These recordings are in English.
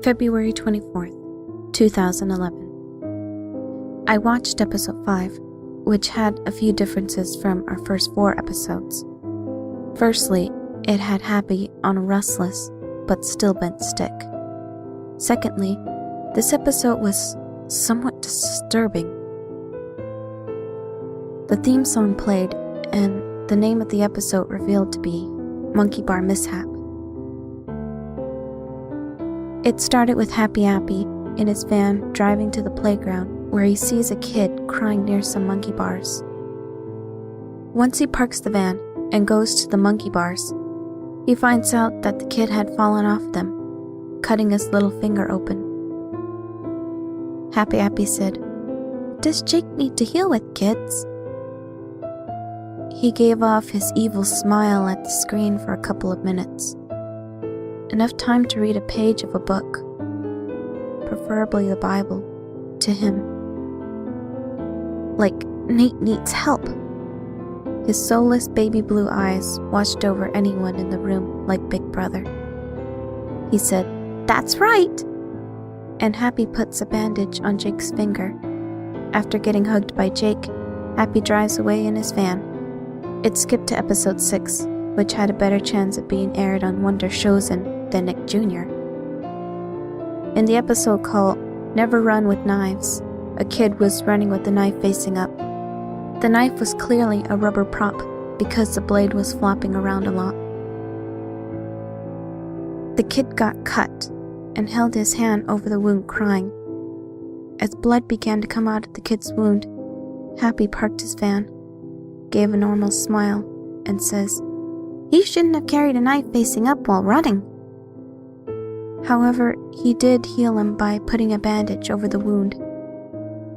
February 24th, 2011. I watched episode 5, which had a few differences from our first 4 episodes. Firstly, it had Happy on a restless but still bent stick. Secondly, this episode was somewhat disturbing. The theme song played, and the name of the episode revealed to be Monkey Bar Mishap. It started with Appy in his van driving to the playground where he sees a kid crying near some monkey bars. Once he parks the van and goes to the monkey bars, he finds out that the kid had fallen off them, cutting his little finger open. Appy said, "What does Jake need to heal with, kids?" He gave off his evil smile at the screen for a couple of minutes. Enough time to read a page of a book, preferably the Bible, to him. Like Nate needs help. His soulless baby blue eyes watched over anyone in the room like Big Brother. He said, "That's right!" And Appy puts a bandage on Jake's finger. After getting hugged by Jake, Appy drives away in his van. It skipped to episode 6, which had a better chance of being aired on Wonder Chosen than Nick Jr. In the episode called Never Run with Knives, a kid was running with the knife facing up. The knife was clearly a rubber prop because the blade was flopping around a lot. The kid got cut and held his hand over the wound crying. As blood began to come out of the kid's wound, Appy parked his van, gave a normal smile, and says, "He shouldn't have carried a knife facing up while running." However, he did heal him by putting a bandage over the wound.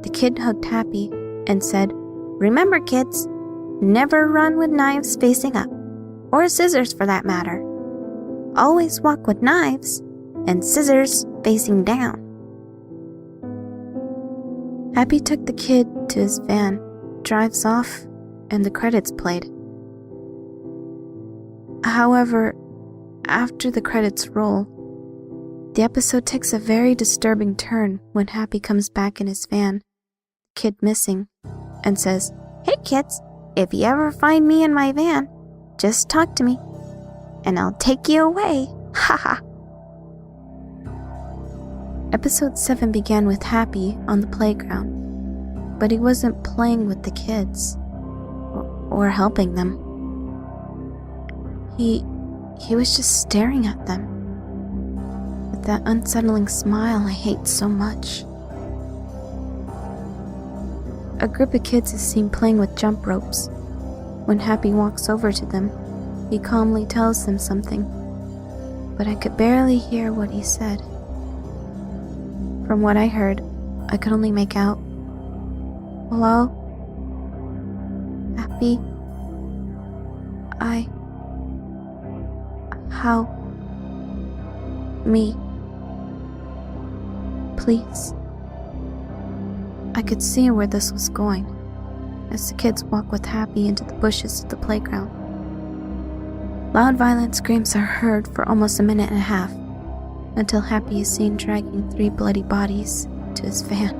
The kid hugged Appy and said, "Remember, kids, never run with knives facing up, or scissors for that matter. Always walk with knives and scissors facing down." Appy took the kid to his van, drives off, and the credits played. However, after the credits roll, the episode takes a very disturbing turn when Appy comes back in his van, kid missing, and says, "Hey kids, if you ever find me in my van, just talk to me, and I'll take you away, haha." Episode 7 began with Appy on the playground, but he wasn't playing with the kids, or helping them. He was just staring at them, with that unsettling smile I hate so much. A group of kids is seen playing with jump ropes. When Appy walks over to them, he calmly tells them something, but I could barely hear what he said. From what I heard, I could only make out, "Hello? Appy? How? Me? Please?" I could see where this was going, as the kids walk with Appy into the bushes of the playground. Loud violent screams are heard for almost a minute and a half, until Appy is seen dragging 3 bloody bodies to his van.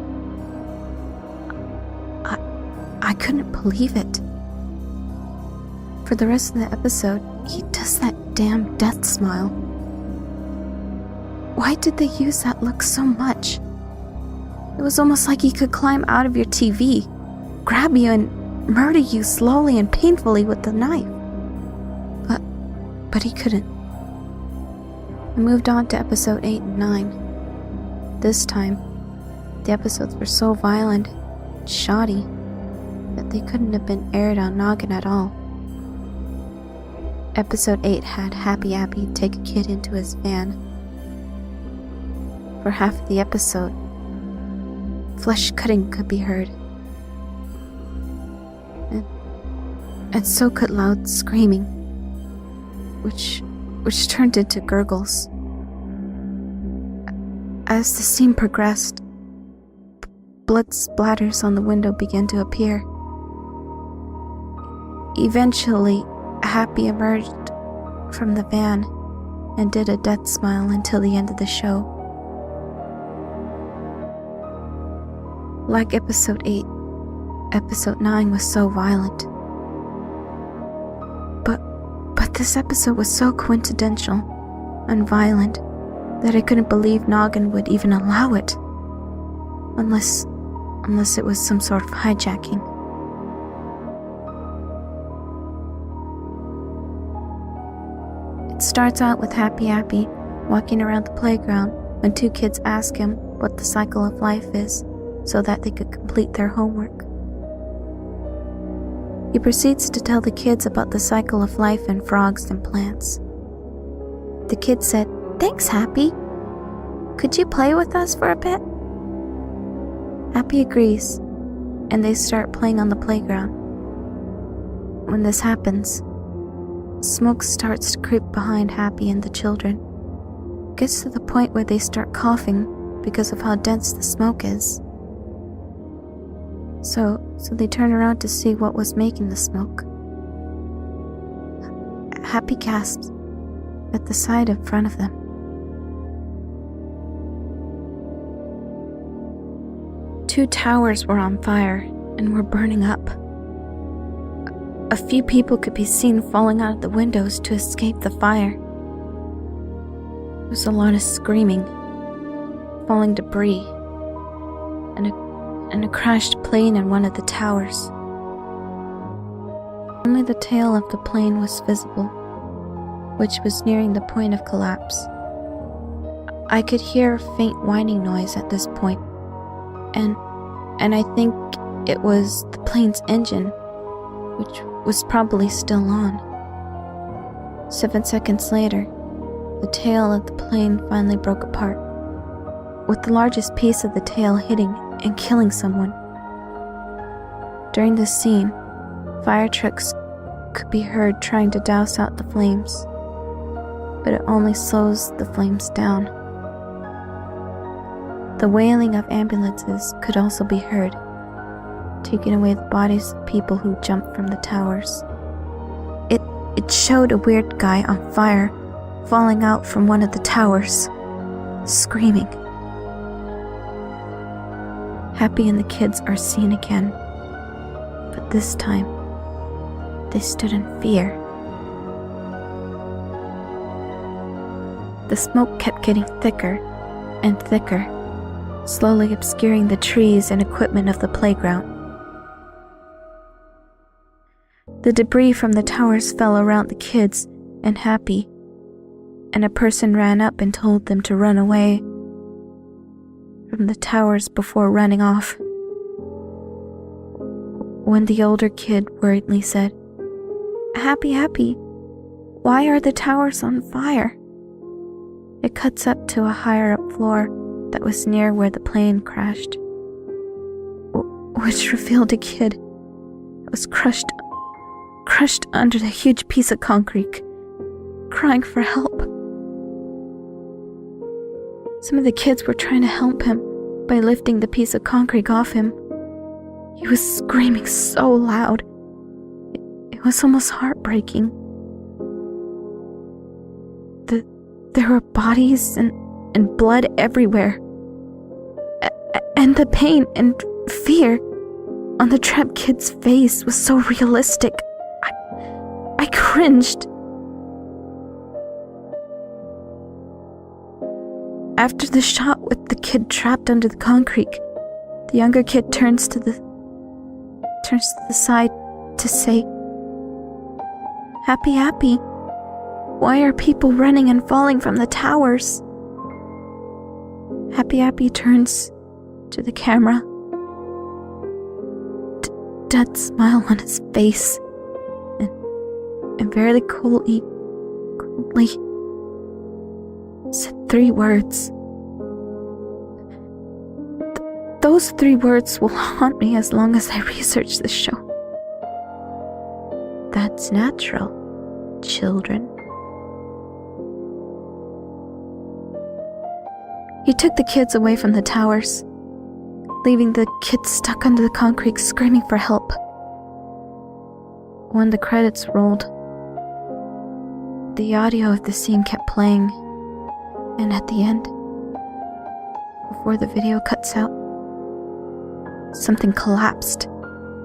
I couldn't believe it. For the rest of the episode, he does that damn death smile. Why did they use that look so much? It was almost like he could climb out of your TV, grab you, and murder you slowly and painfully with the knife. But he couldn't. I moved on to episode 8 and 9. This time, the episodes were so violent and shoddy that they couldn't have been aired on Noggin at all. Episode 8 had Appy take a kid into his van. For half of the episode, flesh cutting could be heard. And so could loud screaming, which turned into gurgles. As the scene progressed, blood splatters on the window began to appear. Eventually, Appy emerged from the van and did a death smile until the end of the show. Like episode 8, episode 9 was so violent. But this episode was so coincidental and violent that I couldn't believe Noggin would even allow it. Unless it was some sort of hijacking. It starts out with Appy walking around the playground when two kids ask him what the cycle of life is so that they could complete their homework. He proceeds to tell the kids about the cycle of life in frogs and plants. The kid said, "Thanks, Appy. Could you play with us for a bit?" Appy agrees, and they start playing on the playground. When this happens, smoke starts to creep behind Appy and the children. It gets to the point where they start coughing because of how dense the smoke is. So they turn around to see what was making the smoke. Appy gasps at the sight in front of them. Two towers were on fire and were burning up. A few people could be seen falling out of the windows to escape the fire. There was a lot of screaming, falling debris, and a crashed plane in one of the towers. Only the tail of the plane was visible, which was nearing the point of collapse. I could hear a faint whining noise at this point, and I think it was the plane's engine, which was probably still on. 7 seconds later, the tail of the plane finally broke apart, with the largest piece of the tail hitting and killing someone. During this scene, fire trucks could be heard trying to douse out the flames, but it only slows the flames down. The wailing of ambulances could also be heard, taking away the bodies of people who jumped from the towers. It showed a weird guy on fire falling out from one of the towers, screaming. Appy and the kids are seen again, but this time, they stood in fear. The smoke kept getting thicker and thicker, slowly obscuring the trees and equipment of the playground. The debris from the towers fell around the kids and Appy, and a person ran up and told them to run away from the towers before running off. When the older kid worriedly said, Appy, why are the towers on fire?" It cuts up to a higher up floor that was near where the plane crashed, which revealed a kid that was crushed under the huge piece of concrete, crying for help. Some of the kids were trying to help him by lifting the piece of concrete off him. He was screaming so loud, it was almost heartbreaking. There were bodies and blood everywhere, and the pain and fear on the trapped kid's face was so realistic. I cringed. After the shot with the kid trapped under the concrete, the younger kid turns to the side to say, Appy, why are people running and falling from the towers?" Appy turns to the camera, dead smile on his face, and very coldly said 3 words. Those 3 words will haunt me as long as I research this show. "That's natural, children." He took the kids away from the towers, leaving the kids stuck under the concrete screaming for help. When the credits rolled, the audio of the scene kept playing, and at the end, before the video cuts out, something collapsed,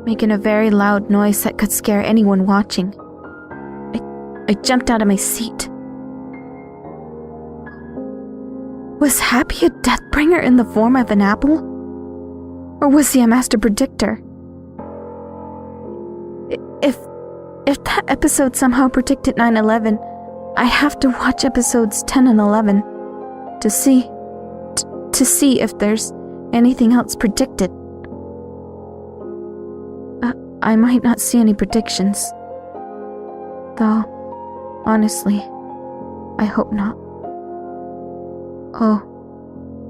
making a very loud noise that could scare anyone watching. I jumped out of my seat. Was Happy a Deathbringer in the form of an apple? Or was he a master predictor? If that episode somehow predicted 9/11, I have to watch episodes 10 and 11 to see if there's anything else predicted. I might not see any predictions. Though, honestly, I hope not. Oh,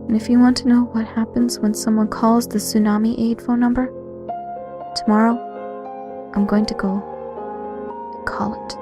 and if you want to know what happens when someone calls the tsunami aid phone number, tomorrow, I'm going to go and call it.